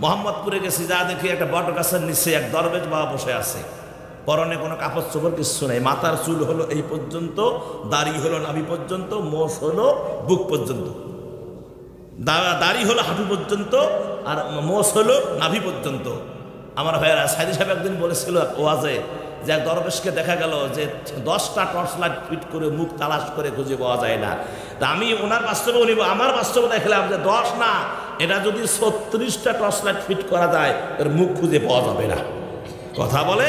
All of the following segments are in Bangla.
মোহাম্মদপুরে গেছি, যা দেখি একটা বট গাছের নিচে এক দরবেশ বাবা বসে আছে, পরনে কোনো কাপড় চোপড় কিছু নেই, মাথার চুল হলো এই পর্যন্ত, দাড়ি হলো নাভি পর্যন্ত, মোষ হলো বুক পর্যন্ত, দাড়ি হলো হাঁটু পর্যন্ত আর মোষ হলো নাভি পর্যন্ত। আমার ভাইয়েরা, সাইদি সাহেব একদিন বলেছিল ওয়াজে যে এক দরবেশকে দেখা গেল যে 10টা টর্চ লাইট ফিট করে মুখ তালাশ করে খুঁজে পাওয়া যায় না। তা আমি ওনার বাস্তবেও নিব, আমার বাস্তবে দেখলাম যে 10 না, এটা যদি 36টা টর্চ লাইট ফিট করা যায় এর মুখ খুঁজে পাওয়া যাবে না। কথা বলে,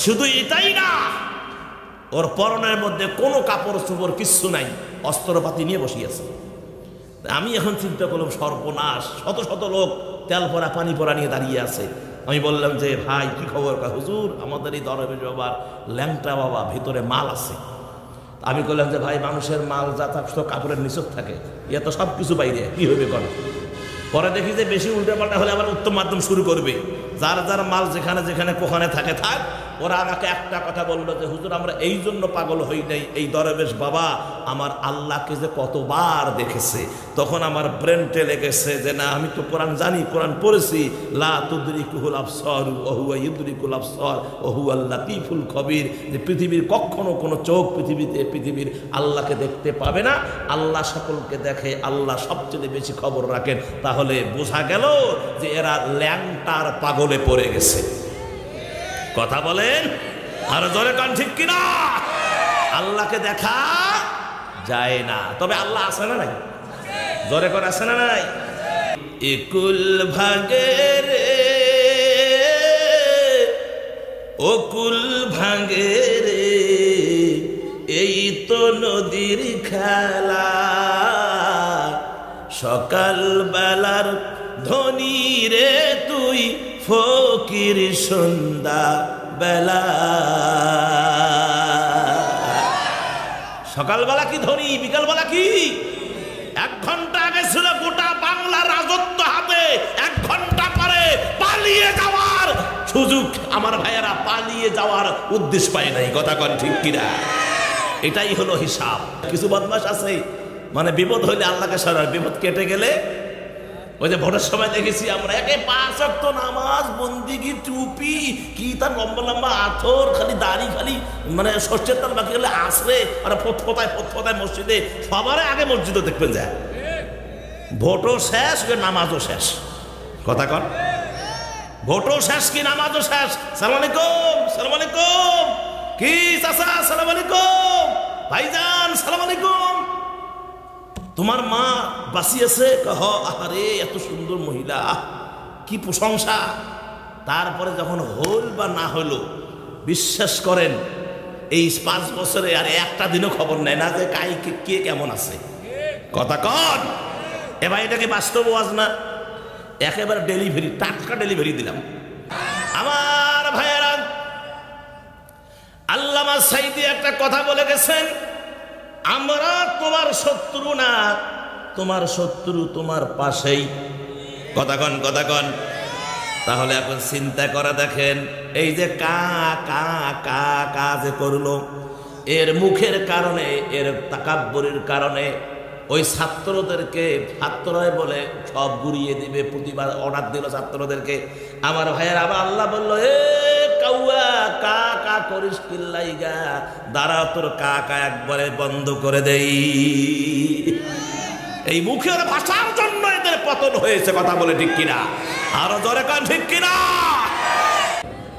শুধু এটাই না, ওর পরনের মধ্যে কোনো কাপড় চোপড় কিচ্ছু নাই, অস্ত্রপাতি নিয়ে বসিয়েছে। আমি এখন চিন্তা করলাম সর্বনাশ, শত শত লোক তেল পরা পানি পরা নিয়ে দাঁড়িয়ে আছে। আমি বললাম যে ভাই কি খবর? হুজুর আমাদের এই দরবেশ বাবার ল্যাংটা বাবা ভিতরে মাল আছে। আমি বললাম যে ভাই মানুষের মাল যা থাকতো কাপড়ের নিচক থাকে, ইয়ে তো সব কিছু বাইরে, কি হবে কেন? পরে দেখি যে বেশি উল্টাপাল্টা হলে আবার উত্তম মাধ্যম শুরু করবে। যার যার মাল যেখানে যেখানে কোখানে থাকে থাক। ওরা আমাকে একটা কথা বললো যে হুজুর আমরা এই জন্য পাগল হই নাই, এই দরবেশ বাবা আমার আল্লাহকে যে কতবার দেখেছে। তখন আমার ব্রেন টেলে গেছে যে না, আমি তো কোরআন জানি, কোরআন পড়েছি, লা তুদরিকুহুল আবসার ওয়া হুয়া ইউদরিকুল আবসার ওয়া হুয়াল লাতীফুল খবীর, যে পৃথিবীর কখনো কোনো চোখ পৃথিবীর আল্লাহকে দেখতে পাবে না, আল্লাহ সকলকে দেখে, আল্লাহ সবচেয়ে বেশি খবর রাখেন। তাহলে বোঝা গেল যে এরা ল্যাংটার পাগলে পড়ে গেছে। কথা বলেন আর জোরে কান, ঠিক কিনা? আল্লাহকে দেখা যায় না, তবে আল্লাহ আছে না নাই? জোরে করে আছে না নাই? একুল ভাগে রে অকুল ভাগে রে, এই তো নদীর খেলা, সকাল বেলার ধনী রে তুই, ফকির সন্ধ্যা বেলা। সকালবেলা কি ধনী, বিকালবেলা কি? 1 ঘন্টা আগে ছিল গোটা বাংলা রাজত্ব হাতে, 1 ঘন্টা পরে পালিয়ে যাওয়ার সুযোগ। আমার ভাইয়েরা পালিয়ে যাওয়ার উদ্দেশ্য পায় নাই। কথা কন ঠিক কিনা? এটাই হলো হিসাব। কিছু বদমাশ আছে মানে বিপদ হইলে আল্লাহকে সরার, বিপদ কেটে গেলে ওই যে ভোটের সময় দেখেছি আমরা, একে 5 ওয়াক্ত নামাজ, বন্দিগি, টুপি, কি তার লম্বা লম্বা আথর, খালি দাড়ি, খালি মানে ষষ্ঠের তার বাকি গেলে আসরে আর ফোটায় মসজিদে, সবার আগে মসজিদও দেখবেন যায়। ভোটও শেষ, নামাজও শেষ। কথা কন, ভোটও শেষ কি নামাজও শেষ। সালাম আলাইকুম, সালাম আলাইকুম, কি চাচা সালাম আলাইকুম, ভাইজান সালাম আলাইকুম, তোমার মা বাঁচিয়েছে? আরে এত সুন্দর মহিলা, কি প্রশংসা। তারপরে যখন হল বা না হলো, বিশ্বাস করেন এই 5 বছরে আর একটা দিনও খবর নেয় না যে কে কেমন আছে। কথা কন, এবার এটাকে বাস্তব ওয়াজ না, একেবারে ডেলিভারি, টাটকা ডেলিভারি দিলাম। আমার ভাইয়েরা, আল্লামা সাইদি একটা কথা বলে গেছেন, আমরা তোমার শত্রু না, তোমার শত্রু তোমার পাশেই। কথা কন, কথা কন। তাহলে এখন চিন্তা করে দেখেন, এই যে কা কা কা কা যে করলো, এর মুখের কারণে, এর তাকাব্বুরের কারণে ওই ছাত্রদেরকে, ছাত্ররাই বলে সব গুড়িয়ে দিবে, প্রতিবার অর্ডার দিল ছাত্রদেরকে। আমার ভাইয়ের আবার আল্লাহ বলল, এ কাউয়া কা কা করিস কিল্লাইগা, দাঁড়া তোর কা কা একবারে বন্ধ করে দেই। এই মুখের ভাষার জন্য এদের পতন হয়েছে। কথা বলে ঠিক কিনা? আরো জোরে কান, ঠিক কিনা?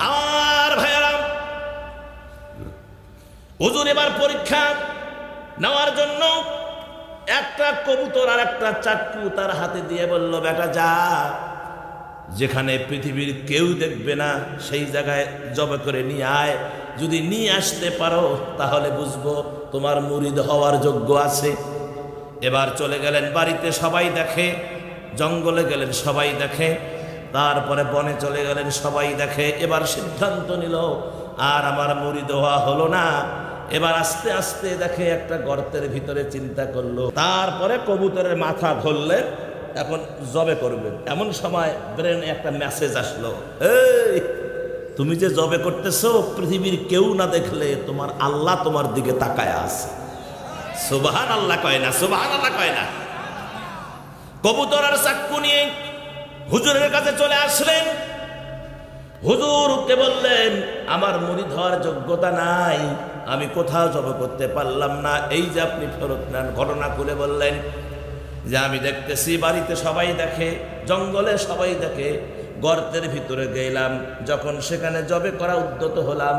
আমার ভাইয়েরা, হুজুর এবার পরীক্ষা নেওয়ার জন্য একটা কবুতর আর একটা চাকু তার হাতে দিয়ে বলল, বেটা যা, যেখানে পৃথিবীর কেউ দেখবে না সেই জায়গায় জবে করে নিয়ে আয়। যদি নিয়ে আসতে পারো তাহলে বুঝবো তোমার মুরিদ হওয়ার যোগ্য আছে। এবার চলে গেলেন বাড়িতে, সবাই দেখে, জঙ্গলে গেলেন, সবাই দেখে, তারপরে বনে চলে গেলেন, সবাই দেখে। এবার সিদ্ধান্ত নিল আর আমার মুরিদ হওয়া হলো না। এবার আস্তে আস্তে দেখে একটা গর্তের ভিতরে, চিন্তা করলো। তারপরে কবুতরের মাথা ধরলেন, এখন জবে করবেন। এমন সময় ব্রেনে একটা মেসেজ আসলো, এই তুমি যে জবে করতেছো, পৃথিবীর কেউ না দেখলে তোমার আল্লাহ তোমার দিকে তাকায় আছে। সুবহানাল্লাহ কয় না? সুবহানাল্লাহ কয় না? কবুতর আর চাক্কু নিয়ে হুজুরের কাছে চলে আসলেন। হুজুরকে বললেন, আমার মুরিদ হওয়ার যোগ্যতা নাই, আমি কোথাও জব করতে পারলাম না, এই যে আপনি ফেরত নেন। ঘটনা খুলে বললেন যে আমি দেখতেছি বাড়িতে সবাই দেখে, জঙ্গলে সবাই দেখে, গর্তের ভিতরে গেলাম, যখন সেখানে জবে করা উদ্যত হলাম,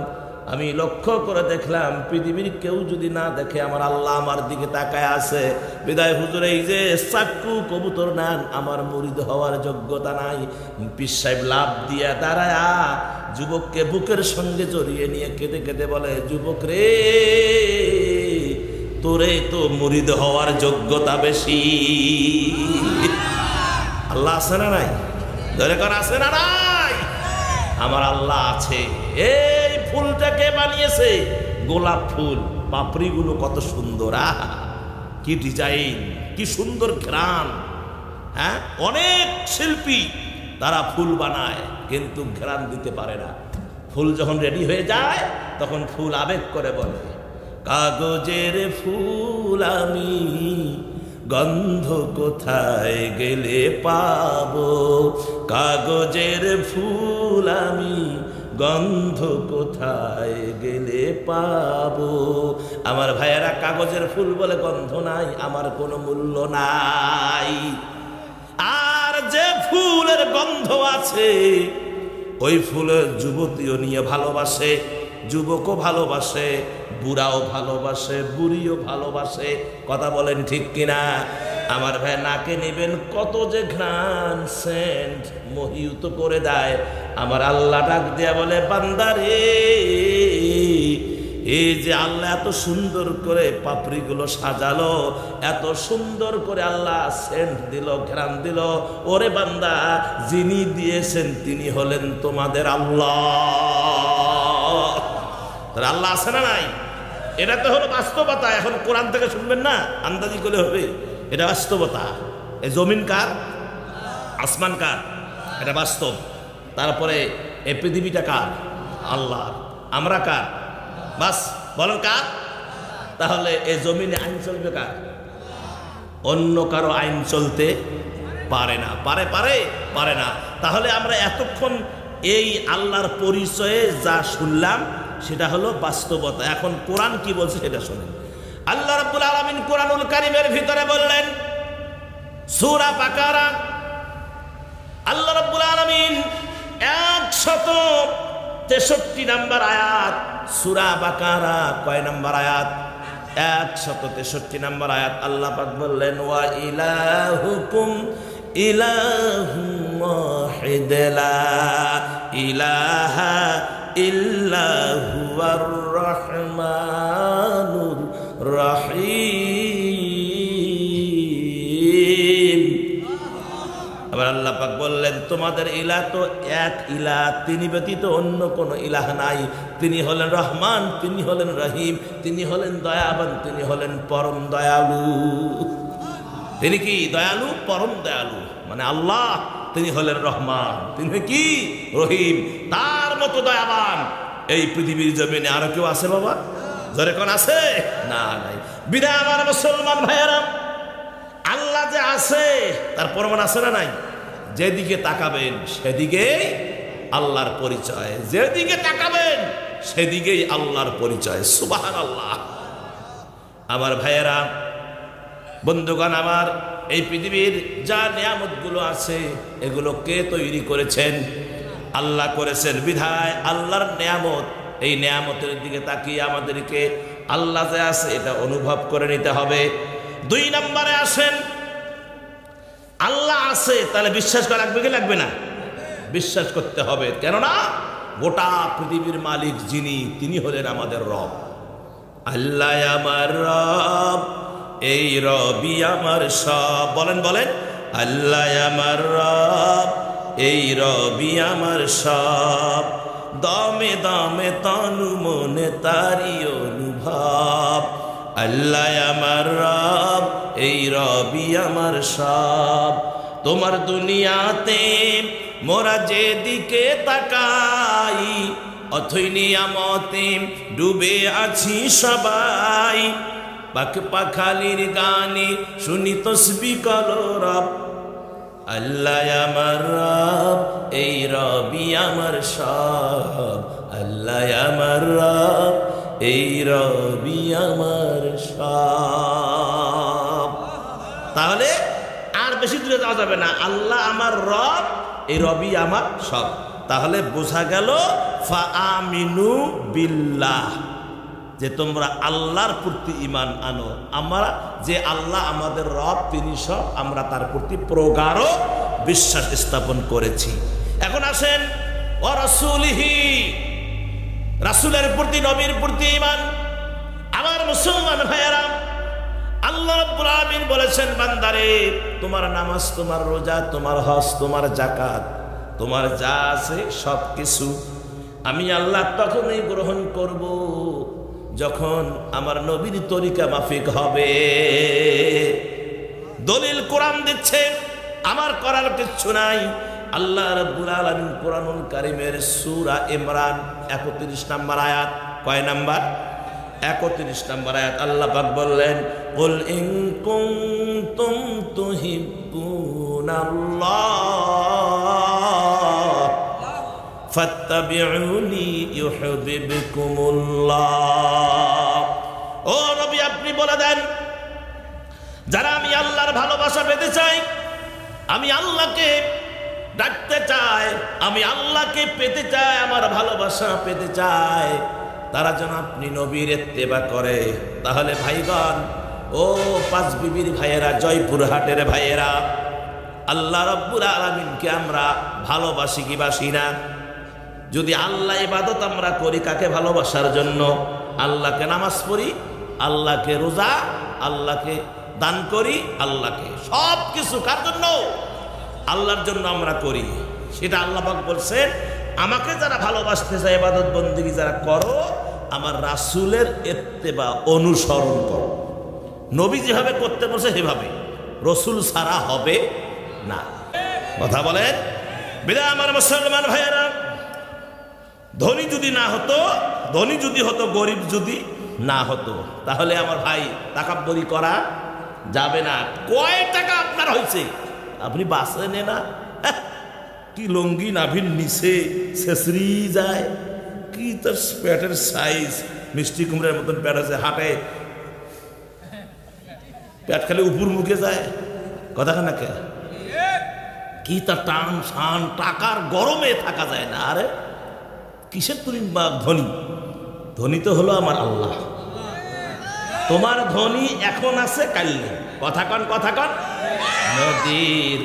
আমি লক্ষ্য করে দেখলাম পৃথিবীর কেউ যদি না দেখে আমার আল্লাহ আমার দিকে তাকায় আছে। বিদায় হুজুর এই যে চাক্কু কবুতর নেন, আমার মুরিদ হওয়ার যোগ্যতা নাই। পীর সাহেব লাভ দিয়া দাঁড়ায়া যুবককে বুকের সঙ্গে জড়িয়ে নিয়ে কেঁদে কেঁদে বলে, যুবক রে, তোরে তো মুরিদ হওয়ার যোগ্যতা বেশি। আল্লাহ আছে না নাই? ধরে কর আছে না নাই? আমার আল্লাহ আছে। এই ফুলটাকে বানিয়েছে গোলাপ ফুল, পাপড়িগুলো কত সুন্দর, কি ডিজাইন, কি সুন্দর ঘ্রাণ। হ্যাঁ, অনেক শিল্পী তারা ফুল বানায় কিন্তু ঘ্রাণ দিতে পারে না। ফুল যখন রেডি হয়ে যায় তখন ফুল আবেগ করে বলে, কাগজের ফুল আমি গন্ধ কোথায় গেলে পাবো, কাগজের ফুল আমি গন্ধ কোথায় গেলে পাবো। আমার ভাইয়েরা, কাগজের ফুল বলে গন্ধ নাই, আমার কোনো মূল্য নাই। আর যে ফুলের গন্ধ আছে ওই ফুলের যুবতীও নিয়ে ভালোবাসে, যুবকও ভালোবাসে, বুড়াও ভালোবাসে, বুড়িও ভালোবাসে। কথা বলেন ঠিক কিনা? আমার ভাই, নাকে নেবেন কত যে ঘ্রাণ, সেন্ট মোহিত করে দেয়। আমার আল্লাহ ডাক দেয়া বলে, বান্দারে, এই যে আল্লাহ এত সুন্দর করে পাপড়িগুলো সাজালো, এত সুন্দর করে আল্লাহ সেন্ট দিল, ঘ্রাণ দিল, ওরে বান্দা, যিনি দিয়েছেন তিনি হলেন তোমাদের আল্লাহ। আল্লাহ আছে না নাই? এটা তো হলো বাস্তবতা। এখন কোরআন থেকে শুনবেন না, আন্দাজি করলে হবে, এটা বাস্তবতা। এই জমিন কার? আসমান কার? এটা বাস্তব। তারপরে এই পৃথিবীটা কার? আল্লাহ। আমরা কার? বাস বলেন কার? তাহলে এই জমিনে আইন চলবে কার? অন্য কারো আইন চলতে পারে না। পারে না। তাহলে আমরা এতক্ষণ এই আল্লাহর পরিচয়ে যা শুনলাম সেটা হলো বাস্তবতা। এখন কোরআন কি বলছে সেটা শুনেন। আল্লাহ রাব্বুল আলামিন কোরআনুল কারীমের ভিতরে বললেন, সূরা বাকারা, আল্লাহ রাব্বুল আলামিন 163 নম্বর আয়াত, সূরা বাকারা কয় নম্বর আয়াত? 163 নম্বর আয়াত। আল্লাহ পাক বললেন, ওয়া ইলাহুকুম ইলাহুম ওয়াহিদ লা ইলাহা ইল্লা হুয়ার রহমানুর রহিম। আবার আল্লাহ পাক বললেন, তোমাদের ইলাহ তো এক ইলাহ, তিনি ব্যতীত অন্য কোনো ইলাহ নাই। তিনি হলেন রহমান, তিনি হলেন রহিম, তিনি হলেন দয়াবান, তিনি হলেন পরম দয়ালু। তিনি কি দয়ালু? পরম দয়ালু। মানে আল্লাহ তিনি হলেন রহমান, তিনি কি? রহিম। তার মতো দয়াবান এই পৃথিবীর জমিনে আরো কেউ আছে বাবা? ধরে কোন আছে? না, নাই। বিদায় আমার মুসলমান ভাইয়েরা, আল্লাহ যে আছে তার প্রমাণ আছে না নাই? যেদিকে তাকাবেন সেদিকেই আল্লাহর পরিচয়, যেদিকে তাকাবেন সেদিকেই আল্লাহর পরিচয়। সুবহানাল্লাহ। আমার ভাইয়েরা, বন্ধুগণ আমার, এই পৃথিবীর যা নিয়ামতগুলো আছে এগুলো কে তৈরি করেছেন? আল্লাহ করেছেন। বিধায় আল্লাহর নিয়ামত, এই নিয়ামতের দিকে তাকিয়ে আমাদেরকে আল্লাহ যে আছে এটা অনুভব করে নিতে হবে। 2 নম্বরে আসেন, আল্লাহ আছে তাহলে বিশ্বাস করা লাগবে কি লাগবে না? বিশ্বাস করতে হবে। কেননা গোটা পৃথিবীর মালিক যিনি, তিনি হলেন আমাদের রব। আল্লাহ আমার রব, এই রবি আমার সব। বলেন বলেন, আল্লাহ আমার রব, এই রবি আমার সব। দমে দমে তনু মনে তারি অনুভব। আল্লাহ আমার রব, এই রবি আমার সব। তোমার দুনিয়াতে মোরা যেদিকে তাকাই, অথই নিয়ামতে ডুবে আছি সবাই। পাখ পাখালির গানে শুনি তসবিহ কলো রব, আল্লাহ আমার রব, এই রবি আমার সব। আল্লাহ আমার রব, এই রবি আমার সব। তাহলে আর বেশি দূরে যাওয়া যাবে না। আল্লাহ আমার রব, এই রবি আমার সব। তাহলে বোঝা গেল ফাআমিনু বিল্লাহ, যে তোমরা আল্লাহর প্রতি ঈমান আনো। আমরা যে আল্লাহ আমাদের রব, তিনি সব, আমরা তার প্রতি প্রগাঢ় বিশ্বাস স্থাপন করেছি। এখন আসেন ওয়া রাসূলিহি, রাসূলের প্রতি, নবীর প্রতি ঈমান। আমার মুসলমান ভাইয়েরা, আল্লাহ রাব্বুল আলামিন বলেছেন, বান্দারে তোমার নামাজ, তোমার রোজা, তোমার হজ, তোমার যাকাত, তোমার যা আছে সব কিছু আমি আল্লাহ তখনই গ্রহণ করব যখন আমার নবীর তরিকা মাফিক হবে। দলিল কোরআন দিচ্ছে, আমার করার কিছু নাই। আল্লাহ রাব্বুল আলামিন কোরআনুল কারীমের সূরা ইমরান 31 নম্বর আয়াত, কয় নাম্বার? 31 নম্বর আয়াত। আল্লাহ পাক বললেন, কুল ইন কুনতুম তুহিব্বুনাল্লাহ ফাত্তাবিউনি ইউহিব্বুকুমুল্লাহ। ও নবী, আপনি বলে দেন, যারা আমি আল্লাহর ভালোবাসা পেতে চাই, আমি আল্লাহকে ডাকতে চাই, আমি আল্লাহকে পেতে চাই, আমার ভালোবাসা পেতে চাই, তারা যেন আপনি নবীর ইত্তেবা করে। তাহলে ভাইগণ, ও পাঁচ বিবির ভাইয়েরা, জয়পুরহাটের ভাইয়েরা, আল্লাহ রাব্বুল আলামিনকে আমরা ভালোবাসি কি বাসি না? যদি আল্লাহ ইবাদত আমরা করি কাকে ভালোবাসার জন্য? আল্লাহকে নামাজ পড়ি, আল্লাহকে রোজা, আল্লাহকে দান করি, আল্লাহকে সব কিছু কার জন্য? আল্লাহর জন্য আমরা করি। সেটা আল্লাহ পাক বলছেন, আমাকে যারা ভালোবাসতে চায়, ইবাদত বন্দেগী যারা করো, আমার রাসূলের ইত্তেবা অনুসরণ করো। নবী যেভাবে করতে বলছে সেভাবে, রসুল ছাড়া হবে না। কথা বলেন। বিদায় আমার মুসলমান ভাইয়েরা, ধনী যদি না হতো, ধনী যদি হতো, গরিব যদি না হতো, তাহলে আমার ভাই তাকাব্বুরি করা যাবে না। কয় টাকা আপনার হয়েছে আপনি বাঁচেন না? কি লঙ্গি নাভির নিচে ছেঁচড়ি যায়, কি তার প্যাটের সাইজ, মিষ্টি কুমড়ার মতন প্যাট আছে, হাটে প্যাট খালি উপর মুখে যায়, কথা না কে, কি তার টান শান, টাকার গরমে থাকা যায় না। আরে কিসের তুমি ধনী? ধনী তো হলো আমার আল্লাহ। তোমার ধনী এখন আছে, কাল নেই। কথা কন, কথা কন। নদীর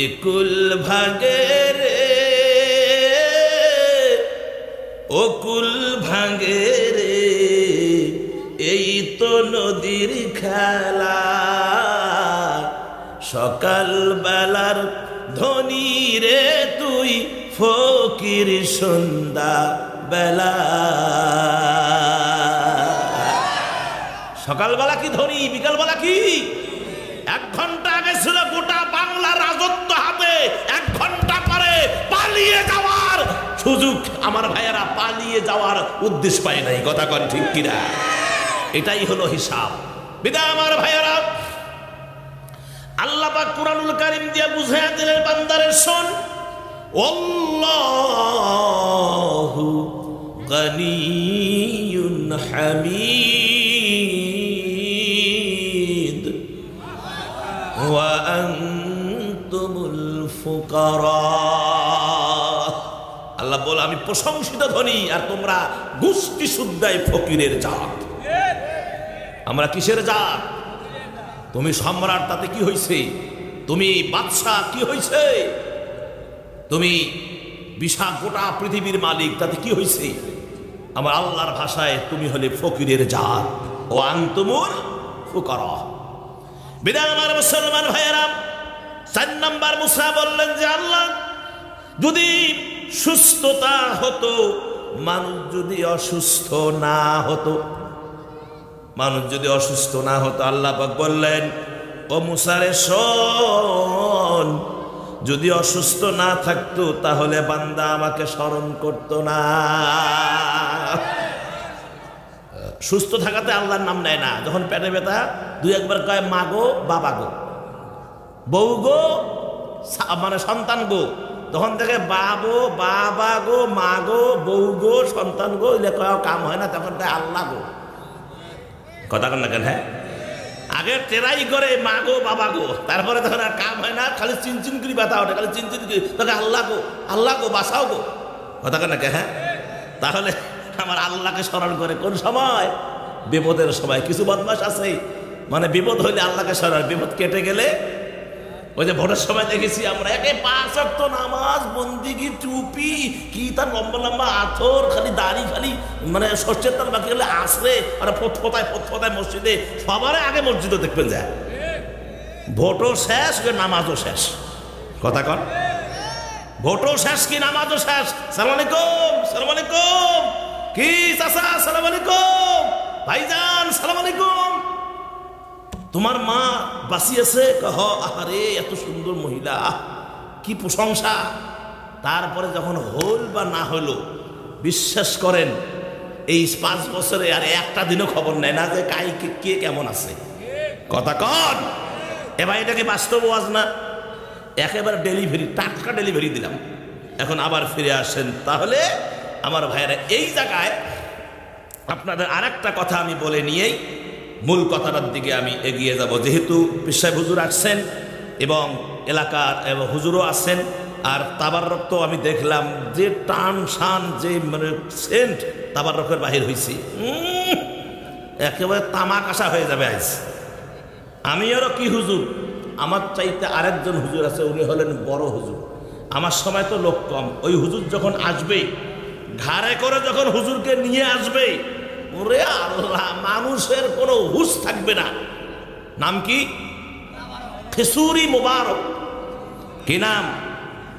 একুল ভাগে রে, অকুল ভাগে রে, এই তো নদীর খেলা। সকাল বেলার ধনী রে তুই, ফকির সন্ধ্যা বেলা। সকালবেলা কি ধনী, বিকালবেলা কি? 1 ঘন্টা আগে ছিল গোটা বাংলা রাজত্ব হাতে, 1 ঘন্টা পরে পালিয়ে যাওয়ার সুযোগ। আমার ভাইয়েরা পালিয়ে যাওয়ার উদ্দেশ্য পায় নাই, কথা কন ঠিক কিনা? এটাই হলো হিসাব। বিদায় আমার ভাইয়েরা, আল্লাহ পাক কুরআনুল কারীম দিয়ে বুঝাইয়া দিলেন, বান্দারে শোন, আল্লাহু গনিয়ুন হামিদ ওয়া আনতুমুল ফুকারা। আল্লাহ বলে, আমি প্রশংসিত ধনী, আর তোমরা গোষ্ঠী শুদ্ধায় ফকিরের জাত। আমরা কিসের জাত? তুমি সম্রাট, তাতে কি হয়েছে? তুমি বাদশাহ, কি হয়েছে? তুমি বিশাল গোটা পৃথিবীর মালিক, তাতে কি হয়েছে? আমার আল্লাহর ভাষায় তুমি হলে ফকিরের জাত। ও আনতুমুল ফুকারা। বিদায় আমার মুসলমান ভাইয়েরা, 4 নম্বর মুসা বললেন যে আল্লাহ, যদি সুস্থতা হতো, মানুষ যদি অসুস্থ না হতো, মানুষ যদি অসুস্থ না হতো, আল্লাহ পাক বললেন, ও মুসারে শোন, যদি অসুস্থ না থাকতো তাহলে বান্দা আমাকে স্মরণ করতো না। সুস্থ থাকাতে আল্লাহর নাম নেয় না। যখন পেটে ব্যথা 2-1 বার কয় মা গো, বাবা গো, বউ গো, মানে সন্তান গো, তখন থেকে বাবো, বাবা গো, মা গো, বউ গো, সন্তান গো, এলে কাম হয় না, তখন তাই আল্লাহ গো। কথা কন না কেন? হ্যাঁ, আগে টেরাই করে মা গো বাবা গো, তারপরে তখন আর কাম হয় না, খালি চিনচিন করি ব্যথা ওঠে, খালি চিনচিন করি, তোকে আল্লাহ গো, আল্লাহ গো, বাসাও গো। কথা কন না কে? হ্যাঁ, তাহলে আমার আল্লাহকে স্মরণ করে কোন সময়? বিপদের সময়। কিছু বদমাশ আছে মানে বিপদ হইলে আল্লাহকে স্মরণ, বিপদ কেটে গেলে ওই যে ভোটের সময় দেখেছি আমরা, একে 5 ওয়াক্ত নামাজ, বন্দিগি, টুপি, কি তার লম্বা লম্বা আথর, খালি দাড়ি, খালি মানে সর্ষের তার বাকি গেলে আসরে আর ফোৎফোতায় মসজিদে, সবার আগে মসজিদও দেখবেন যায়। ভোটও শেষ, নামাজও শেষ। কথা কন, ভোটও শেষ কি নামাজও শেষ। সালাম আলাইকুম, সালাম আলাইকুম, কি চাচা সালাম আলাইকুম, ভাইজান সালাম আলাইকুম, তোমার মা বাঁচিয়েছে? আরে এত সুন্দর মহিলা, কি প্রশংসা। তারপরে যখন হল বা না হলো, বিশ্বাস করেন এই 5 বছরে আর একটা দিনও খবর নেয় না যে কে কেমন আছে। কথা কন, এবার এটাকে বাস্তব ওয়াজ না, একেবারে ডেলিভারি, টাটকা ডেলিভারি দিলাম। এখন আবার ফিরে আসেন। তাহলে আমার ভাইয়েরা, এই জায়গায় আপনাদের আরেকটা কথা আমি বলে নিয়েই মূল কথাটার দিকে আমি এগিয়ে যাব। যেহেতু পীর সাহেব হুজুর আসছেন এবং এলাকার এবং হুজুরও আছেন, আর তাবাররক তো আমি দেখলাম যে টান শান, যে মানে সেন্ট তাবাররকের বাহির হয়েছি, একেবারে তামাক আসা হয়ে যাবে আজ। আমি আরও কি হুজুর, আমার চাইতে আরেকজন হুজুর আছে, উনি হলেন বড় হুজুর। আমার সময় তো লোক কম, ওই হুজুর যখন আসবে, ঘাড়ে করে যখন হুজুরকে নিয়ে আসবে, ওরে আল্লাহ, মানুষের কোনো হুঁশ থাকবে না। নাম কি? খেসুরি মুবারক। কি নাম?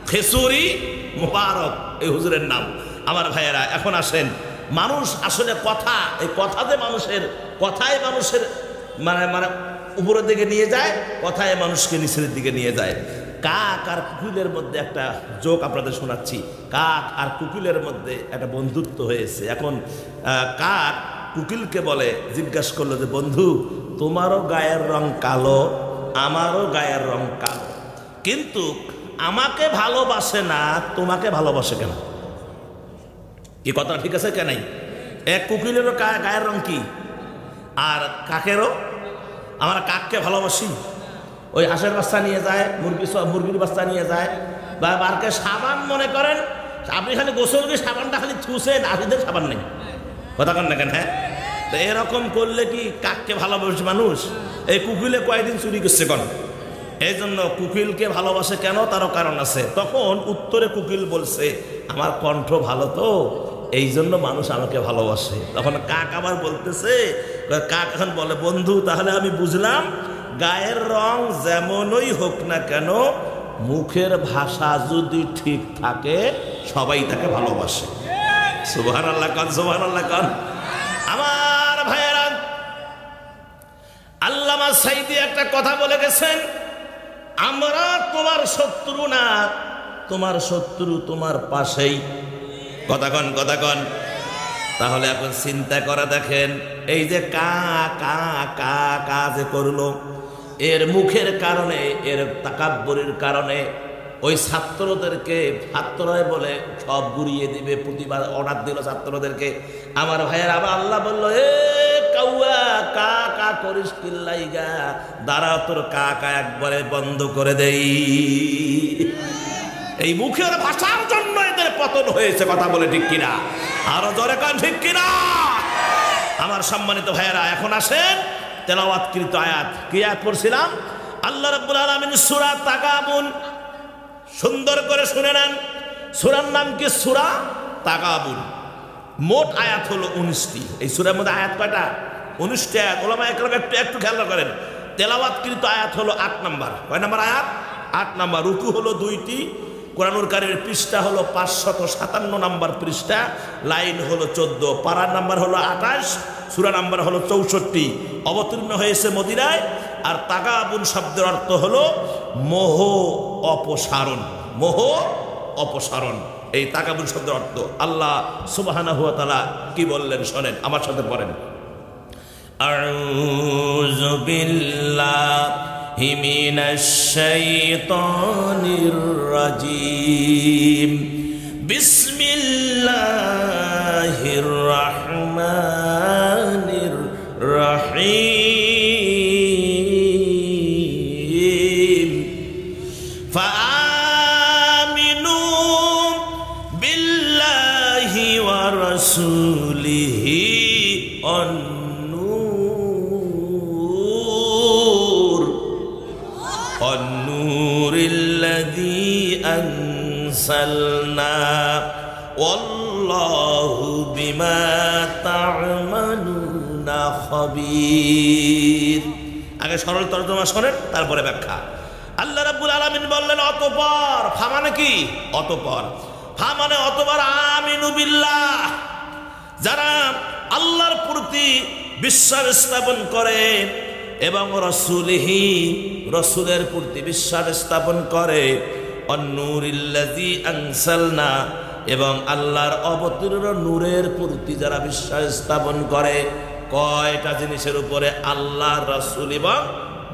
খেসুরি মুবারক, এই হুজুরের নাম। আমার ভাইয়েরা, এখন আসেন, মানুষ আসলে কথা, এই কথাতে মানুষের, কথায় মানুষের মানে মানে উপরের দিকে নিয়ে যায়, কথায় মানুষকে নিচের দিকে নিয়ে যায়। কাক আর কুকিলের মধ্যে একটা জোক আপনাদের শোনাচ্ছি। কাক আর কুকিলের মধ্যে একটা বন্ধুত্ব হয়েছে। এখন কাক কুকিলকে বলে, জিজ্ঞাসা করলো যে বন্ধু, তোমারও গায়ের রং কালো, আমারও গায়ের রং কালো, কিন্তু আমাকে ভালোবাসে না, তোমাকে ভালোবাসে কেন? কি কথা ঠিক আছে কেন? এক কুকিলেরও গায়ের রং কি, আর কাকেরও। আমরা কাককে ভালোবাসি, ওই হাঁসের বাচ্চা নিয়ে যায়, মুরগির বাচ্চা নিয়ে যায়, বা বারকে সাবান মনে করেন, আপনি খালি গোসল কি সাবানটা খালি থুসেন, আশিদের সাবান নেই। কথা কন না কেন? হ্যাঁ, তো এরকম করলে কি কাককে ভালোবাসে মানুষ? এই কুকিলে কয়েকদিন চুরি করছে কেন? এই জন্য কুকিলকে ভালোবাসে কেন, তারও কারণ আছে। তখন উত্তরে কুকিল বলছে, আমার কণ্ঠ ভালো তো, এই জন্য মানুষ আমাকে ভালোবাসে। তখন কাক আবার বলতেছে, কাক এখন বলে, বন্ধু তাহলে আমি বুঝলাম, গায়ের রং যেমনই হোক না কেন, মুখের ভাষা যদি ঠিক থাকে, সবাই তাকে ভালোবাসে। সুবহানাল্লাহ কান, সুবহানাল্লাহ কান। আমার ভাইয়েরা, আল্লামা সাইদি একটা কথা বলে গেছেন, আমরা তোমার শত্রু না, তোমার শত্রু তোমার পাশেই। কথা কন, কথা কন। তাহলে এখন চিন্তা করে দেখেন, এই যে কা কা কা কা যে করলো, এর মুখের কারণে, এর তাকাব্বুরের কারণে ওই ছাত্রদেরকে, ছাত্ররাই বলে সব গুড়িয়ে দিবে, প্রতিবার অর্ডার দিল ছাত্রদেরকে। আমার ভাইয়ের আবার আল্লাহ বললো, এ কাউয়া, কা কা করিস কিল্লাইগা, দাঁড়া তোর কা কা একবারে বন্ধ করে দেই। এই মুখের ভাষার জন্য এদের পতন হয়েছে। কথা বলে ঠিক কিনা? আরো জোরে কান, ঠিক কিনা? আমার সম্মানিত ভাইয়েরা, এখন আসেন তেলাওয়াতকৃত আয়াত। কি আয়াত পড়ছিলাম? আল্লাহ রাব্বুল আলামিন সূরা তাগাবুন, সুন্দর করে শুনে নেন। সূরার নাম কি? সূরা তাগাবুন। মোট আয়াত হলো 19টি। এই সূরার মধ্যে আয়াত কয়টা? 19টি আয়াত। ওলামা একরাম একটু খেয়াল করেন, তেলাওয়াতকৃত আয়াত হলো 8 নাম্বার। কয় নাম্বার আয়াত? 8 নাম্বার। রুকু হলো 2টি, কোরআনুল কারীমের পৃষ্ঠা হলো 557 নাম্বার পৃষ্ঠা, লাইন হলো 14, পারার নাম্বার হলো 28, সূরা নাম্বার হলো 64। অবতীর্ণ হয়েছে মদিনায়। আর তাগাবুন শব্দের অর্থ হলো মোহ অপসারণ, মোহ অপসারণ। এই তাগাবুন শব্দের অর্থ আল্লাহ সুবহানাহু ওয়া তাআলা কি বললেন শোনেন, আমার সাথে পড়েন। আউযু বিল্লাহি মিনাশ শাইতানির রাজিম। বিসমিল্লাহির রাহমানির রাহিম। ফাআমিনু বিল্লাহি ওয়া রাসূলিহি الذي أنزلنا والله بما تعملون خبير। আগে সরল তরজমা শোনেন, তারপরে ব্যাখ্যা। আল্লাহ রাব্বুল আলামিন বললেন অতঃপর, ফা মানে কি? অতঃপর। ফা মানে অতঃপর আমিনু বিল্লাহ, যারা আল্লাহর প্রতি বিশ্বাস স্থাপন করে এবং রাসূলিহি, রাসূলের প্রতি বিশ্বাস স্থাপন করে, অন্নুরিল্লাযী আনসালনা, এবং আল্লাহর অবতীর্ণ নূরের প্রতি যারা বিশ্বাস স্থাপন করে। কয়টা জিনিসের উপরে? আল্লাহ, রাসূল এবং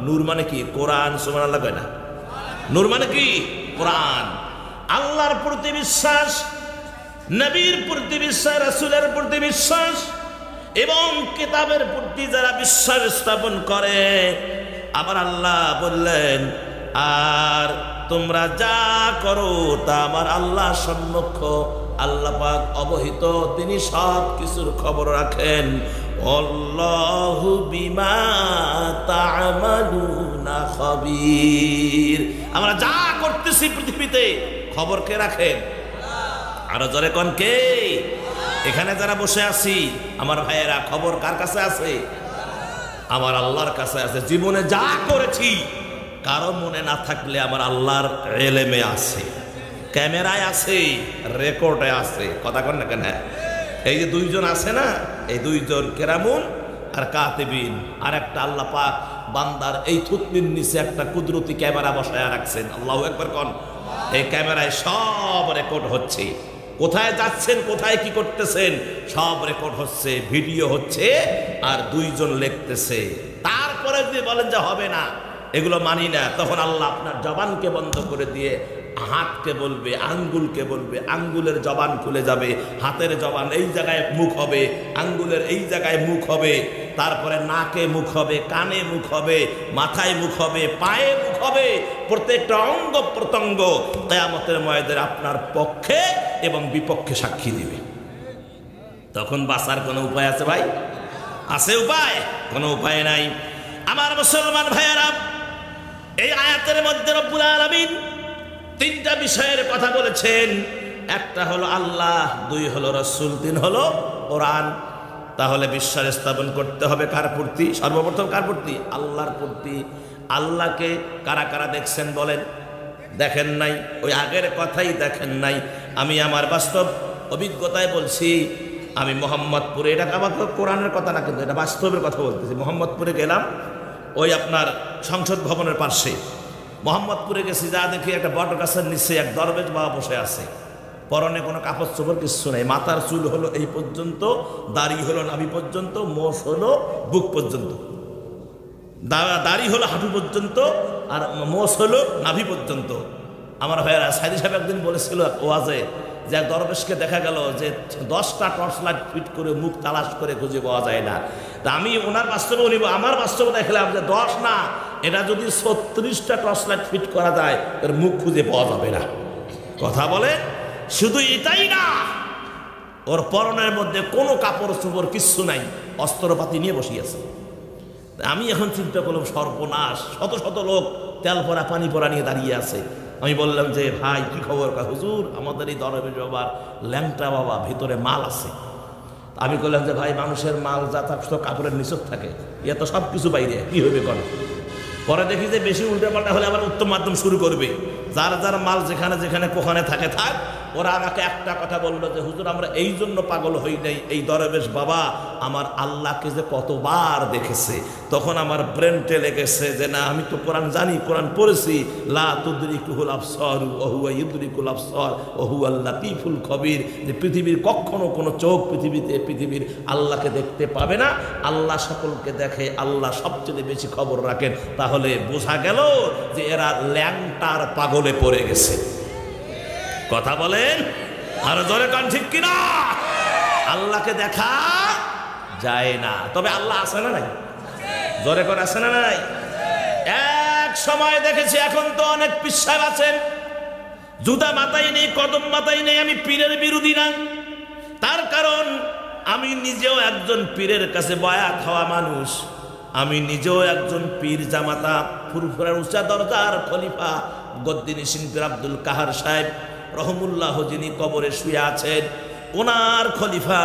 নূর মানে কি? কোরআন। সুবহানাল্লাহ কয় না? নূর মানে কি? কোরআন। আল্লাহর প্রতি বিশ্বাস, নবীর প্রতি বিশ্বাস, রাসূলের প্রতি বিশ্বাস এবং কিতাবের প্রতি যারা বিশ্বাস স্থাপন করে। আবার আল্লাহ বললেন, আর তোমরা যা করো তা আমার আল্লাহ সম্মুখ, আল্লাহ পাক অবহিত, তিনি সব কিছুর খবর রাখেন। আল্লাহু বিমা তা'মালুনা খাবীর। আমরা যা করতেছি পৃথিবীতে খবর কে রাখেন? আরো জোরে কোন কে? এখানে যারা বসে আছি আমার ভাইয়েরা, খবর কার কাছে আছে? আমার আল্লাহর কাছে আছে। জীবনে যা করেছি কারো মনে না থাকলে আমার আল্লাহর ইলমে আছে, ক্যামেরায় আছে, রেকর্ডে আছে। কথা কন না কেন? এই যে দুইজন আছে না, এই দুইজন কেরামুন আর কাতিবিন, আর একটা আল্লাহ পাক বান্দার এই থুতনির নিচে একটা কুদরতি ক্যামেরা বসায় রাখছেন। আল্লাহু আকবার কোন। এই ক্যামেরায় সব রেকর্ড হচ্ছে। কোথায় যাচ্ছেন, কোথায় কি করতেছেন, সব রেকর্ড হচ্ছে, ভিডিও হচ্ছে, আর দুইজন লিখতেছে। তারপরে যদি বলেন যে হবে না, এগুলো মানি না, তখন আল্লাহ আপনার জবানকে বন্ধ করে দিয়ে হাতকে বলবে, আঙ্গুলকে বলবে, আঙ্গুলের জবান খুলে যাবে, হাতের জবান এই জায়গায় মুখ হবে, আঙ্গুলের এই জায়গায় মুখ হবে, তারপরে নাকে মুখ হবে, কানে মুখ হবে, মাথায় মুখ হবে, পায়ে মুখ হবে, প্রত্যেকটা অঙ্গ প্রত্যঙ্গ কিয়ামতের ময়দানে আপনার পক্ষে এবং বিপক্ষে সাক্ষী দিবে। তখন বাঁচার কোনো উপায় আছে ভাই? আছে উপায়? কোনো উপায় নাই। আমার মুসলমান ভাইয়েরা, এই আয়াতের মধ্যে রব্বুল আলামিন তিনটা বিষয়ের কথা বলেছেন। একটা হলো আল্লাহ, দুই হলো রাসূল, তিন হলো কোরআন। তাহলে বিশ্বাস স্থাপন করতে হবে কার প্রতি? সর্বপ্রথম কার প্রতি? আল্লাহর প্রতি। আল্লাহকে কারা কারা দেখছেন বলেন? দেখেন নাই? ওই আগের কথাই দেখেন নাই? আমি আমার বাস্তব অভিজ্ঞতায় বলছি। আমি মোহাম্মদপুরে, এটা আমার কোরআনের কথা না, কিন্তু এটা বাস্তবের কথা বলতেছি। মোহাম্মদপুরে গেলাম, ওই আপনার সংসদ ভবনের পাশে মোহাম্মদপুরে গেছি, যা দেখি একটা বট গাছের নিচে এক দরবেশ বাবা বসে আছে। পরনে কোনো কাপড় চোপড় কিচ্ছু নেই, মাথার চুল হলো এই পর্যন্ত, দাড়ি হলো নাভি পর্যন্ত, মোষ হলো বুক পর্যন্ত, দাড়ি হলো হাঁটু পর্যন্ত, আর মোষ হলো নাভি পর্যন্ত। আমার ভাইয়েরা, সাইদি সাহেব একদিন বলেছিল ওয়াজে যে এক দরবেশকে দেখা গেল যে 10টা টর্চ লাইট ফিট করে মুখ তালাশ করে খুঁজে পাওয়া যায় না। তা আমি ওনার বাস্তবে নিব, আমার বাস্তবে দেখলাম যে 10 না, এটা যদি 36টা টর্চ লাইট ফিট করা যায় এর মুখ খুঁজে পাওয়া যাবে না। কথা বলে। শুধু এটাই না, ওর পরনের মধ্যে কোনো কাপড় চোপড় কিচ্ছু নাই, অস্ত্রপাতি নিয়ে বসিয়েছে। আমি এখন চিন্তা করলাম সর্বনাশ, শত শত লোক তেল পরা পানি পরা নিয়ে দাঁড়িয়ে আছে। আমি বললাম যে ভাই কি খবর? হুজুর আমাদের এই দরবেশ বাবার ল্যাংটা বাবা ভিতরে মাল আছে। আমি বললাম যে ভাই মানুষের মাল যা থাকতো কাপড়ের নিচক থাকে, ইয়ে তো সব কিছু বাইরে, কি হবে কেন? পরে দেখি যে বেশি উল্টা পাল্টা হলে আবার উত্তম মাধ্যম শুরু করবে। যার যার মাল যেখানে যেখানে কোখানে থাকে থাক, ওরা আমাকে একটা কথা বললো যে হুজুর আমরা এই জন্য পাগল হই নাই, এই দরবেশ বাবা আমার আল্লাহকে যে কতবার দেখেছে। তখন আমার ব্রেনটে লেগেছে যে না আমি তো কোরআন জানি, কোরআন পড়েছি, লা তুদরিকুহুল আবসার ওয়া হুয়া ইউদরিকুল আবসার ওয়া হুয়াল লাতীফুল খবীর, যে পৃথিবীর কখনো কোনো চোখ পৃথিবীর আল্লাহকে দেখতে পাবে না, আল্লাহ সকলকে দেখে, আল্লাহ সবচেয়ে বেশি খবর রাখেন। তাহলে বোঝা গেল যে এরা ল্যাংটার পাগলে পড়ে গেছে। কথা বলেন আর জোরে কান ঠিক কিনা? আল্লাহকে দেখা যায় না, তবে আল্লাহ আছে না নাই? জোরে করে আছে না নাই? এক সময় দেখেছি, এখন তো অনেক পীর সাহেব আছেন, জুতা মাথায় নেই, কদম মাথায় নেই। আমি পীরের বিরোধী না, তার কারণ আমি নিজেও একজন পীরের কাছে বয়াত হওয়া মানুষ। আমি নিজেও একজন পীর জামাতা, ফুরফুরার উঁচা দরজার খলিফা গদ্দিনী শিল্পীর আব্দুল কাহার সাহেব রহমুল্লাহ, যিনি কবরে শুয়ে আছেন, ওনার খলিফা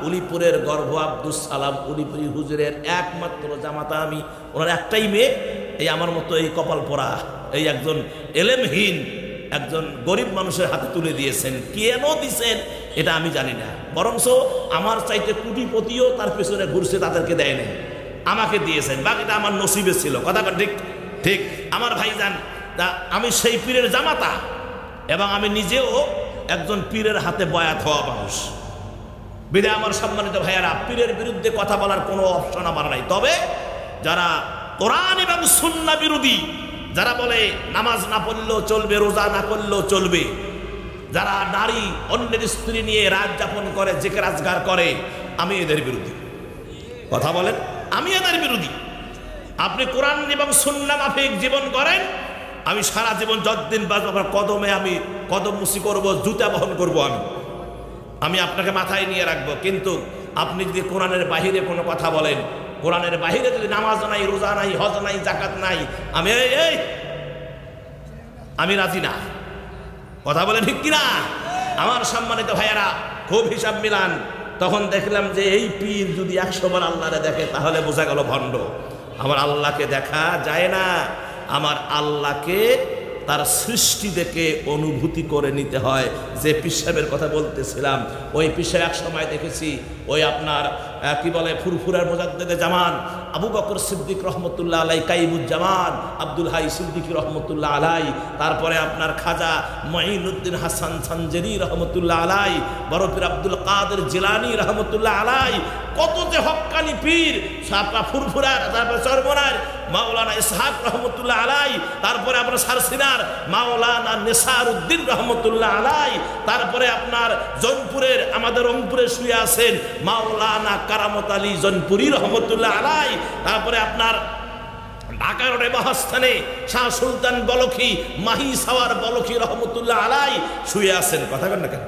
উলিপুরের গর্ভ আব্দুল সালাম উলিপুরি হুজুরের একমাত্র জামাতা আমি। ওনার একটাই মেয়ে, এই আমার মতো এই কপাল পরা, এই একজন এলেমহীন একজন গরিব মানুষের হাতে তুলে দিয়েছেন। কেন দিছেন এটা আমি জানি না, বরংস আমার চাইতে কোটিপতিও তার পেছনে ঘুরছে, তাদেরকে দেয় নাই, আমাকে দিয়েছেন। বাকিটা আমার নসিবে ছিল। কথা ঠিক ঠিক আমার ভাইজান, আমি সেই পীরের জামাতা এবং আমি নিজেও একজন পীরের হাতে বয়াত হওয়া মানুষ। বিধায় আমার সম্মানিত ভাইয়ারা, পীরের বিরুদ্ধে কথা বলার কোনো অপশন আমার নাই। তবে যারা কোরআন এবং সুন্নাহ বিরোধী, যারা বলে নামাজ না পড়লেও চলবে, রোজা না করলেও চলবে, যারা নারী অন্যের স্ত্রী নিয়ে রাত যাপন করে, জিকির আজগার করে, আমি এদের বিরোধী। কথা বলেন, আমি এদের বিরোধী। আপনি কোরআন এবং সুন্নাহ মাফিক জীবন করেন, আমি সারা জীবন যতদিন বাঁচব কদমে আমি কদম মুসি করব, জুতা বহন করব, আমি আপনাকে মাথায় নিয়ে রাখবো। কিন্তু আপনি যদি কোরআনের বাহিরে কোনো কথা বলেন, কোরআনের বাহিরে যদি নামাজ নাই, রোজা নাই, হজ নাই, জাকাত নাই, আমি রাজি না। কথা বলে ঠিক কিনা? আমার সম্মানিত ভাইয়ারা, খুব হিসাব মিলান। তখন দেখলাম যে এই পীর যদি 100 বার আল্লাহরে দেখে তাহলে বোঝা গেল ভণ্ড। আমার আল্লাহকে দেখা যায় না, আমার আল্লাহকে তার সৃষ্টি দেখে অনুভূতি করে নিতে হয়। যে পীর সাহেবের কথা বলতেছিলাম, ওই পীর সাহেব এক সময় দেখেছি, ওই আপনার কি বলে ফুরফুরার মুজাদ্দেদে জামান আবু বকর সিদ্দিক রহমতুল্লাহ আলাই, কাইমুজ্জামান আব্দুল হাই সিদ্দিকী রহমতুল্লাহ আলাই, তারপরে আপনার খাজা মঈনুদ্দিন হাসান সানজেরি রহমতুল্লাহ আলাই, বড় পীর আব্দুল কাদের জিলানী রহমতুল্লাহ আলাই, কত যে হক্কানি পীর, সাপা ফুরফুরার, তারপরে চরমনার মাওলানা ইসহাক রহমতুল্লাহ আলাই, তারপরে আপনার সারসিনার মাওলানা নেসার উদ্দিন রহমতুল্লাহ আলাই, তারপরে আপনার জৌনপুরের আমাদের রংপুরে শুয়ে আছেন মাওলানা কারামত আলী জৌনপুরি রহমতুল্লাহ আলাই, তারপরে আপনার ঢাকা রোডে বাহস্থানে শাহ সুলতান বলখি মাহি সাওয়ার বলখি রহমতুল্লাহ আলাই শুয়ে আছেন। কথা বলেন না কেন?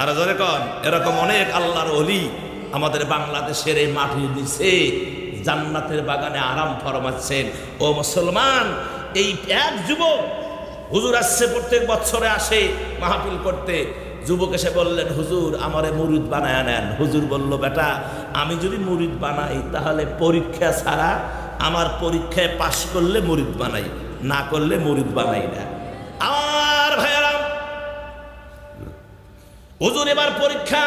আর জোরে কন। এরকম অনেক আল্লাহর ওলি আমাদের বাংলাদেশের এই মাটির নিচে জান্নাতের বাগানে আরাম ফরমাচ্ছেন। ও মুসলমান, এই এক যুবক হুজুর আসছে, প্রত্যেক বছরে আসে মাহফিল করতে। যুবক এসে বললেন, হুজুর আমারে মুরিদ বানায় নেন। হুজুর বলল, বেটা আমি যদি মুরিদ বানাই তাহলে পরীক্ষা ছাড়া, আমার পরীক্ষায় পাশ করলে মুরিদ বানাই, না করলে মুরিদ বানাই না। আর ভাইয়ারা, হুজুর এবার পরীক্ষা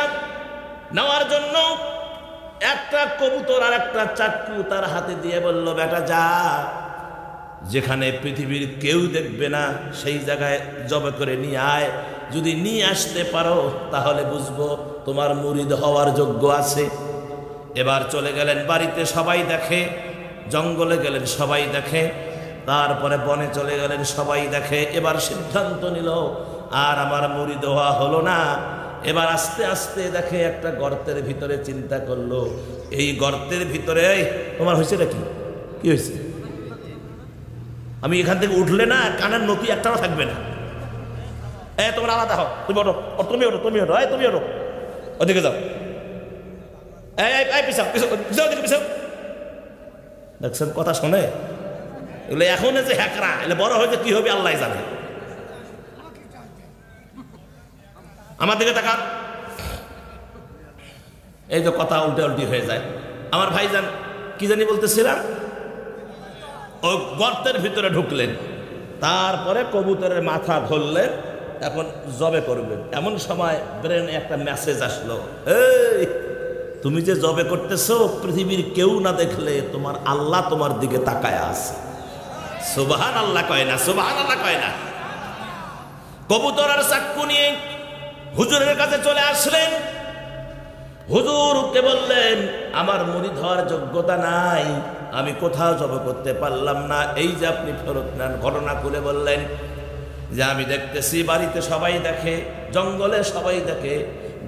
নেওয়ার জন্য একটা কবুতর আর একটা চাকু তার হাতে দিয়ে বলল, বেটা যা, যেখানে পৃথিবীর কেউ দেখবে না সেই জায়গায় জবে করে নিয়ে আয়। যদি নিয়ে আসতে পারো তাহলে বুঝবো তোমার মুরিদ হওয়ার যোগ্য আছে। এবার চলে গেলেন বাড়িতে, সবাই দেখে, জঙ্গলে গেলেন, সবাই দেখে, তারপরে বনে চলে গেলেন, সবাই দেখে। এবার সিদ্ধান্ত নিল আর আমার মুরিদ হওয়া হলো না। এবার আস্তে আস্তে দেখে একটা গর্তের ভিতরে, চিন্তা করলো এই গর্তের ভিতরে তোমার হয়েছে নাকি, কি হয়েছে? আমি এখান থেকে উঠলে না কানের নতি একটাও থাকবে না। তোমরা আলাদা হও, তুমি ওঠো, তুমি ওঠো, তুমি ওঠো, তুমি ওঠো, ওদিকে যাও, দেখছেন কথা শোনে? এগুলো এখন যে হ্যাকরা, এগুলো বড় হয়েছে কি হবে আল্লাহ জানে। আমার দিকে তাকান, এই তো কথা উল্টে উল্টি হয়ে যায়। আমার ভাইজান কি জানি বলতেছিলাম, ওই গর্তের ভিতরে ঢুকলেন, তারপরে কবুতরের মাথা ধরলেন, এখন জবে করবেন, এমন সময় ব্রেনে একটা মেসেজ আসলো, এই তুমি যে জবে করতেছো পৃথিবীর কেউ না দেখলে তোমার আল্লাহ তোমার দিকে তাকায় আছে। সুবহানাল্লাহ কয় না? সুবহানাল্লাহ কয় না? কবুতর আর চাক্কু নিয়ে হুজুরের কাছে চলে আসলেন। হুজুরকে বললেন, আমার মুরিদ হওয়ার যোগ্যতা নাই, আমি কোথাও জবে করতে পারলাম না, এই যে আপনি ফেরত নেন। ঘটনা খুলে বললেন যে আমি দেখতেছি বাড়িতে সবাই দেখে, জঙ্গলে সবাই দেখে,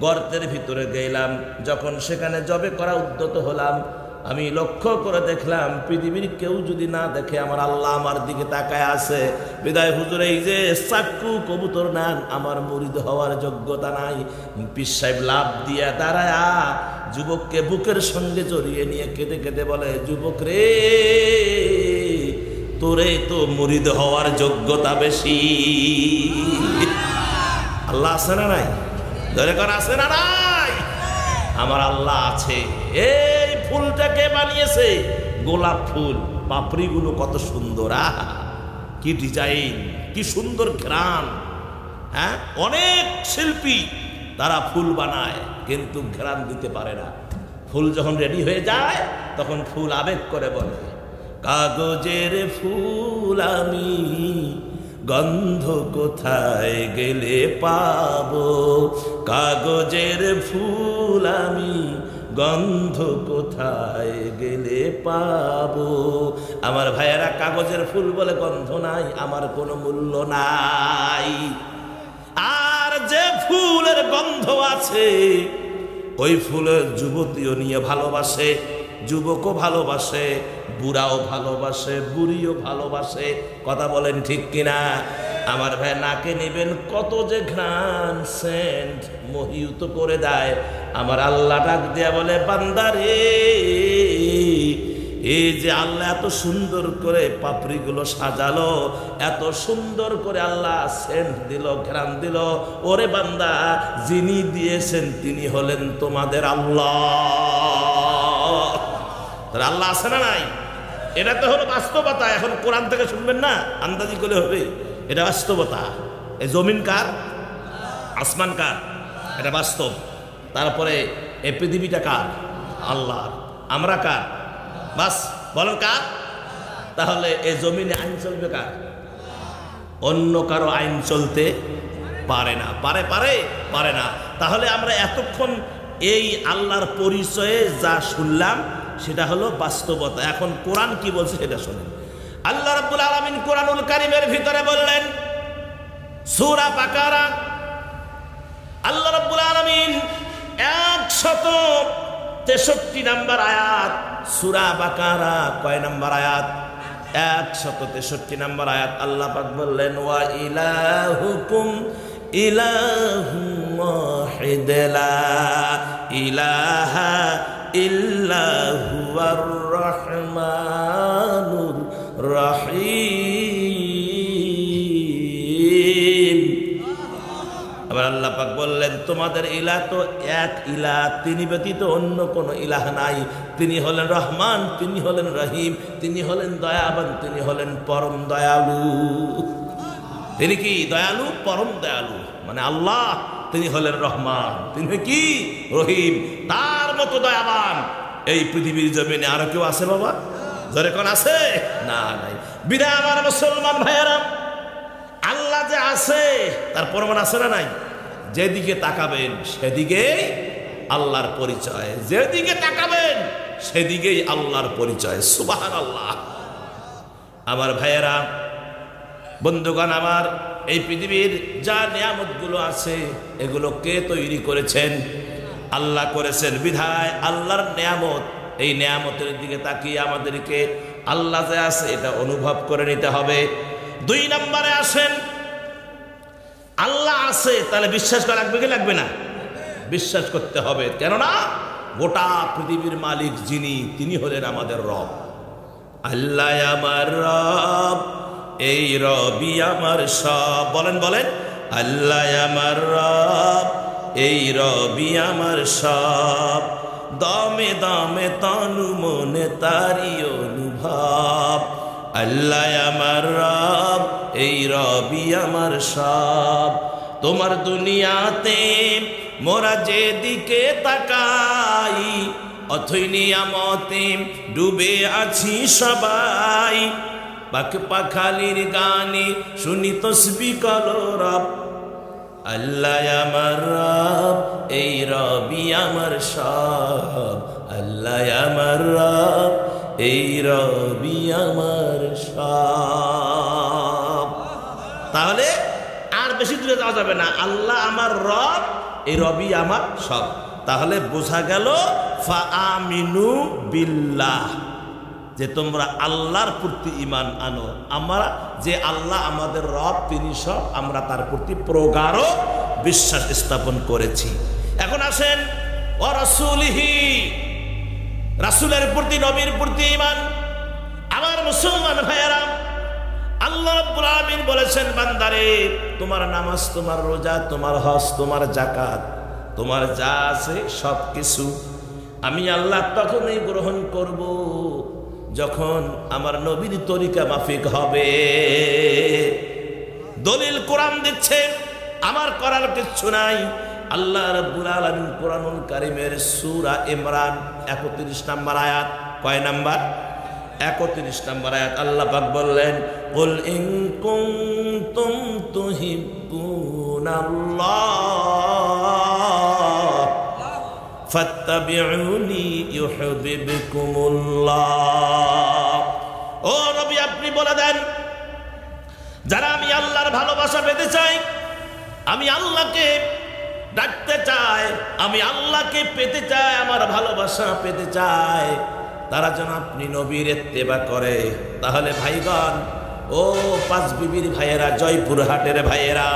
গর্তের ভিতরে গেলাম, যখন সেখানে জবে করা উদ্যত হলাম, আমি লক্ষ্য করে দেখলাম পৃথিবীর কেউ যদি না দেখে আমার আল্লাহ আমার দিকে তাকায় আছে। বিদায় হুজুর এই যে চাক্কু কবুতর নেন, আমার মুরিদ হওয়ার যোগ্যতা নাই। পীর সাহেব লাভ দিয়া দাঁড়ায়া যুবককে বুকের সঙ্গে জড়িয়ে নিয়ে কেঁদে কেঁদে বলে, যুবক রে, তোরে তো মুরিদ হওয়ার যোগ্যতা বেশি। আল্লাহ আছে না নাই? ধরে কর আছে না নাই? আমার আল্লাহ আছে। এই ফুলটাকে বানিয়েছে গোলাপ ফুল, পাপড়িগুলো কত সুন্দর, কি ডিজাইন, কি সুন্দর ঘ্রাণ। হ্যাঁ, অনেক শিল্পী তারা ফুল বানায় কিন্তু ঘ্রাণ দিতে পারে না। ফুল যখন রেডি হয়ে যায় তখন ফুল আবেগ করে বলে, কাগজের ফুল আমি গন্ধ কোথায় গেলে পাবো, কাগজের ফুল আমি গন্ধ কোথায় গেলে পাবো। আমার ভাইয়েরা, কাগজের ফুল বলে গন্ধ নাই, আমার কোনো মূল্য নাই। আর যে ফুলের গন্ধ আছে ওই ফুলের যুবতীও নিয়ে ভালোবাসে, যুবকও ভালোবাসে, বুড়াও ভালোবাসে, বুড়িও ভালোবাসে। কথা বলেন ঠিক কিনা? আমার ভাই, নাকে নেবেন কত যে ঘ্রাণ, সেন্ট মোহিত করে দেয়। আমার আল্লাহ ডাক দিয়া বলে, বান্দারে, এই যে আল্লাহ এত সুন্দর করে পাপড়িগুলো সাজালো, এত সুন্দর করে আল্লাহ সেন্ট দিল, ঘ্রাণ দিল, ওরে বান্দা, যিনি দিয়েছেন তিনি হলেন তোমাদের আল্লাহ। আল্লাহ আছে না নাই? এটা তো হলো বাস্তবতা। এখন কোরআন থেকে শুনবেন না, আন্দাজি করলে হবে, এটা বাস্তবতা। এই জমিন কার? আসমান কার? এটা বাস্তব। তারপরে এই পৃথিবীটা কার? আল্লাহ। আমরা কার? বাস বলেন কার? তাহলে এই জমিনে আইন চলবে কার? অন্য কারো আইন চলতে পারে না। পারে না। তাহলে আমরা এতক্ষণ এই আল্লাহর পরিচয়ে যা শুনলাম সেটা হলো বাস্তবতা। এখন কোরআন কি বলছে সেটা শুনেন। আল্লাহ রাব্বুল আলামিন কোরআনুল কারীমের ভিতরে বললেন, সূরা বাকারা, আল্লাহ রাব্বুল আলামিন 163 নম্বর আয়াত, সূরা বাকারা কয় নম্বর আয়াত? 163 নম্বর আয়াত। আল্লাহ পাক বললেন, ওয়া ইলাহুকুম ইলাহুম ওয়াহিদ লা ইলাহা ইল্লা হুয়ার রহমানুর রহিম। আবার আল্লাহ পাক বললেন, তোমাদের ইলাহ তো এক ইলাহ, তিনি ব্যতীত অন্য কোনো ইলাহ নাই। তিনি হলেন রহমান, তিনি হলেন রহিম, তিনি হলেন দয়াবান, তিনি হলেন পরম দয়ালু। তিনি কি দয়ালু? পরম দয়ালু। মানে আল্লাহ তিনি হলেন রহমান, তিনি কি রহিম। তার মতো দয়াবান এই পৃথিবীর জমিনে আরো কেউ আছে বাবা? ধরে কোন আছে? না, নাই। বিদায় আমার মুসলমান ভাইয়েরা, আল্লাহ যে আছে তার প্রমাণ আছে না নাই? যেদিকে তাকাবেন সেদিকেই আল্লাহর পরিচয়, যেদিকে তাকাবেন সেদিকেই আল্লাহর পরিচয়। সুবহানাল্লাহ। আমার ভাইয়েরা, বন্ধুগণ আমার, এই পৃথিবীর যা নিয়ামতগুলো আছে এগুলো কে তৈরি করেছেন? আল্লাহ করেছেন। বিধায় আল্লাহর নিয়ামত, এই নিয়ামতের দিকে তাকিয়ে আমাদেরকে আল্লাহ যে আছে এটা অনুভব করে নিতে হবে। 2 নম্বরে আসেন, আল্লাহ আছে তাহলে বিশ্বাস করা লাগবে কি লাগবে না? বিশ্বাস করতে হবে। কেননা গোটা পৃথিবীর মালিক যিনি, তিনি হলেন আমাদের রব। আল্লাহ আমার রব, এই রবি আমার সব। বলেন বলেন, আল্লাহ আমার রব, এই রবি আমার সব। দমে দমে তনু মনে তারি অনুভব। আল্লাহ আমার রব, এই রবি আমার সব। তোমার দুনিয়াতে মোরা যেদিকে তাকাই অথই নিয়ামতে ডুবে আছি সবাই। পাখ পাখালির গানে শুনি তসবিহ করো রব, আল্লাহ আমার রব, এই রবি আমার সব। আল্লাহ আমার রব, এই রবি আমার সব। তাহলে আর বেশি দূরে যাওয়া যাবে না, আল্লাহ আমার রব, এই রবি আমার সব। তাহলে বোঝা গেল ফাআমিনু বিল্লাহ, যে তোমরা আল্লাহর প্রতি ঈমান আনো। আমরা যে আল্লাহ আমাদের রব, তিনি সব, আমরা তার প্রতি প্রগাঢ় বিশ্বাস স্থাপন করেছি। এখন আসেন ওয়া রাসূলিহি, রাসূলের প্রতি, নবীর প্রতি ঈমান। আমার মুসলমান ভাইয়েরা, আল্লাহ রাব্বুল আলামিন বলেছেন, বান্দারে তোমার নামাজ, তোমার রোজা, তোমার হজ, তোমার যাকাত, তোমার যা আছে সব কিছু আমি আল্লাহ তখনই গ্রহণ করব যখন আমার নবীর তরিকা মাফিক হবে। দলিল কোরআন দিচ্ছে, আমার করার কিছু নাই। আল্লাহ রাব্বুল আলামিন কোরআনুল কারীমের সূরা ইমরান 31 নম্বর আয়াত, কয় নাম্বার? 31 নম্বর আয়াত। আল্লাহ পাক বললেন, কুল ইন কুনতুম তুহিব্বুনাল্লাহ ফাত্তাবিউনি ইউহিব্বুকুমুল্লাহ। ও নবী, আপনি বলে দেন, যারা আমি আল্লাহর ভালোবাসা পেতে চাই, আমি আল্লাহকে ডাকতে চাই, আমি আল্লাহকে পেতে চাই, আমার ভালোবাসা পেতে চাই, তারা যেন আপনি নবীর ইত্তেবা করে। তাহলে ভাইগণ, ও পাঁচ বিবির ভাইয়েরা, জয়পুরহাটের ভাইয়েরা,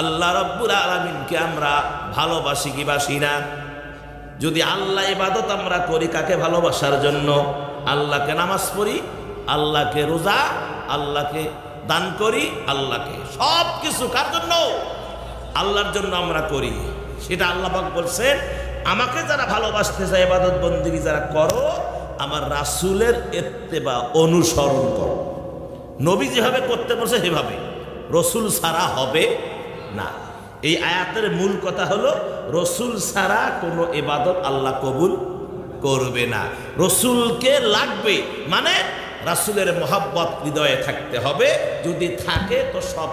আল্লাহ রাব্বুল আলামিনকে আমরা ভালোবাসি কি বাসি না? যদি আল্লাহ ইবাদত আমরা করি কাকে ভালোবাসার জন্য? আল্লাহকে নামাজ পড়ি, আল্লাহকে রোজা, আল্লাহকে দান করি, আল্লাহকে সব কিছু কার জন্য? আল্লাহর জন্য আমরা করি। সেটা আল্লাহ পাক বলছেন, আমাকে যারা ভালোবাসতে চায়, ইবাদত বন্দেগী যারা করো, আমার রাসূলের ইত্তেবা অনুসরণ করো। নবী যেভাবে করতে বলছে সেভাবে, রসুল ছাড়া হবে না। এই আয়াতের মূল কথা হলো, রসুল ছাড়া কোনো ইবাদত আল্লাহ কবুল করবে না। রসুলকে লাগবে, মানে রাসূলের মহব্বত হৃদয়ে থাকতে হবে। যদি থাকে তো সব